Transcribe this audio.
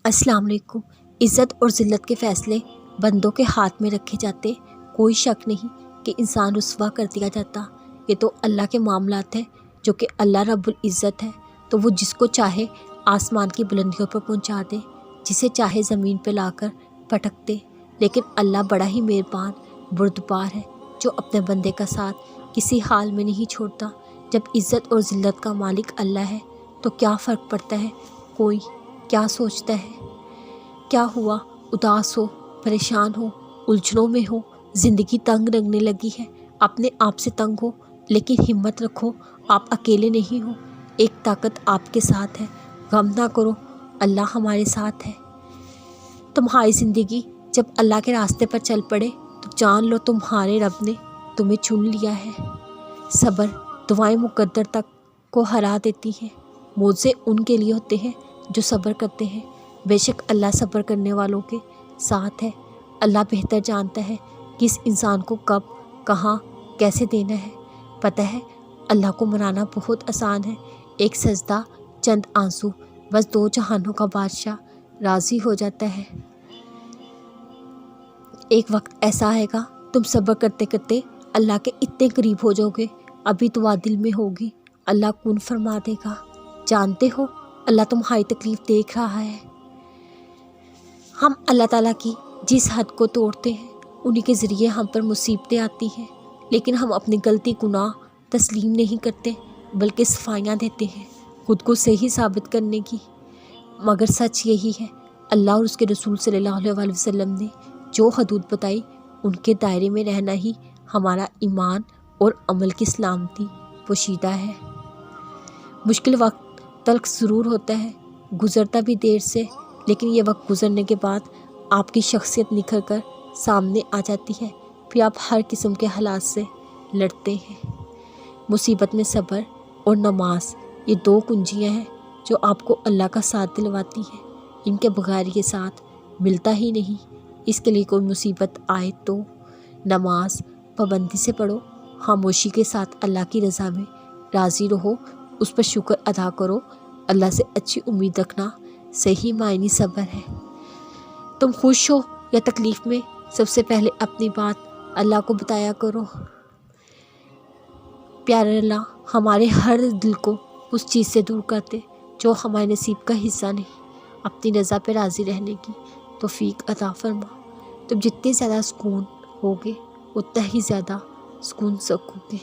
السلام علیکم۔ عزت اور ذلت کے فیصلے بندوں کے ہاتھ میں رکھے جاتے، کوئی شک نہیں کہ انسان رسوا کر دیا جاتا۔ یہ تو اللہ کے معاملات ہیں، جو کہ اللہ رب العزت ہے تو وہ جس کو چاہے آسمان کی بلندیوں پر پہنچا دے، جسے چاہے زمین پہ لا کر پٹک دے۔ لیکن اللہ بڑا ہی مہربان بردبار ہے، جو اپنے بندے کا ساتھ کسی حال میں نہیں چھوڑتا۔ جب عزت اور ذلت کا مالک اللہ ہے تو کیا فرق پڑتا ہے کوئی کیا سوچتا ہے، کیا ہوا، اداس ہو، پریشان ہو، الجھنوں میں ہو، زندگی تنگ لگنے لگی ہے، اپنے آپ سے تنگ ہو، لیکن ہمت رکھو، آپ اکیلے نہیں ہو، ایک طاقت آپ کے ساتھ ہے۔ غم نہ کرو، اللہ ہمارے ساتھ ہے۔ تمہاری زندگی جب اللہ کے راستے پر چل پڑے تو جان لو تمہارے رب نے تمہیں چن لیا ہے۔ صبر دعائیں مقدر تک کو ہرا دیتی ہیں۔ معجزے ان کے لیے ہوتے ہیں جو صبر کرتے ہیں۔ بے شک اللہ صبر کرنے والوں کے ساتھ ہے۔ اللہ بہتر جانتا ہے کہ اس انسان کو کب، کہاں، کیسے دینا ہے۔ پتہ ہے اللہ کو منانا بہت آسان ہے، ایک سجدہ، چند آنسو، بس دو جہانوں کا بادشاہ راضی ہو جاتا ہے۔ ایک وقت ایسا آئے گا تم صبر کرتے کرتے اللہ کے اتنے قریب ہو جاؤ گے، ابھی دعا دل میں ہوگی، اللہ کن فرما دے گا۔ جانتے ہو اللہ تمہاری تکلیف دیکھ رہا ہے۔ ہم اللہ تعالیٰ کی جس حد کو توڑتے ہیں انہی کے ذریعے ہم پر مصیبتیں آتی ہیں، لیکن ہم اپنی غلطی گناہ تسلیم نہیں کرتے بلکہ صفائیاں دیتے ہیں خود کو صحیح ثابت کرنے کی۔ مگر سچ یہی ہے، اللہ اور اس کے رسول صلی اللہ علیہ وسلم نے جو حدود بتائی ان کے دائرے میں رہنا ہی ہمارا ایمان اور عمل کی سلامتی پوشیدہ ہے۔ مشکل وقت تلخ ضرور ہوتا ہے، گزرتا بھی دیر سے، لیکن یہ وقت گزرنے کے بعد آپ کی شخصیت نکھر کر سامنے آ جاتی ہے، پھر آپ ہر قسم کے حالات سے لڑتے ہیں۔ مصیبت میں صبر اور نماز یہ دو کنجیاں ہیں جو آپ کو اللہ کا ساتھ دلواتی ہیں، ان کے بغیر یہ ساتھ ملتا ہی نہیں۔ اس کے لیے کوئی مصیبت آئے تو نماز پابندی سے پڑھو، خاموشی کے ساتھ اللہ کی رضا میں راضی رہو، اس پر شکر ادا کرو۔ اللہ سے اچھی امید رکھنا صحیح معنی صبر ہے۔ تم خوش ہو یا تکلیف میں، سب سے پہلے اپنی بات اللہ کو بتایا کرو۔ پیارے اللہ ہمارے ہر دل کو اس چیز سے دور کرتے جو ہمارے نصیب کا حصہ نہیں، اپنی رضا پہ راضی رہنے کی توفیق عطا فرما۔ تم جتنے زیادہ سکون ہوگے اتنا ہی زیادہ سکون سکو گے۔